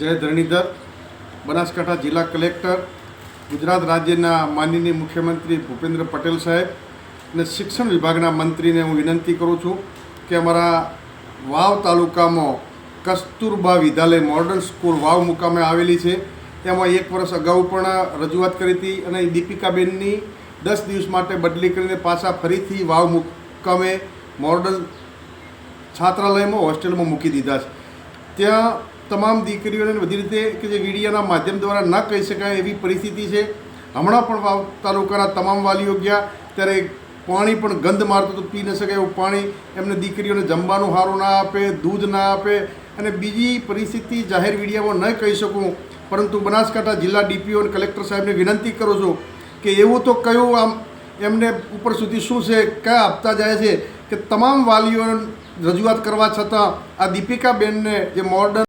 જય ધરણીધર, બનાસકાંઠા જિલ્લા કલેક્ટર, ગુજરાત રાજ્યના માનનીય મુખ્યમંત્રી ભૂપેન્દ્ર પટેલ સાહેબ અને શિક્ષણ વિભાગના મંત્રીને હું વિનંતી કરું છું કે અમારા વાવ તાલુકામાં કસ્તુરબા વિદ્યાલય મોડર્ન સ્કૂલ વાવ મુકામે આવેલી છે. તેમાં 1 વર્ષ અગાઉ પણ રજૂઆત કરી હતી અને દીપિકાબેનની 10 દિવસ માટે બદલી કરીને પાછા ફરીથી વાવ મુકામે મોડર્ન છાત્રાલયમાં હોસ્ટેલમાં મૂકી દીધા છે. ત્યાં તમામ દીકરીઓને બધી રીતે કે જે મીડિયાના માધ્યમ દ્વારા ન કહી શકાય એવી પરિસ્થિતિ છે. હમણાં પણ વાવ તાલુકાના તમામ વાલીઓ ગયા ત્યારે પાણી પણ ગંધ મારતું હતું, પી ન શકાય એવું પાણી. એમને દીકરીઓને જમવાનું સારું ના આપે, દૂધ ના આપે. અને બીજી પરિસ્થિતિ જાહેર મીડિયામાં ન કહી શકું, પરંતુ બનાસકાંઠા જિલ્લા ડીપીઓ અને કલેક્ટર સાહેબને વિનંતી કરું છું કે એવું તો કયું આમ એમને ઉપર સુધી શું છે, કયા આપતા જાય છે કે તમામ વાલીઓ રજૂઆત કરવા છતાં આ દીપિકાબેનને જે મોડર્ન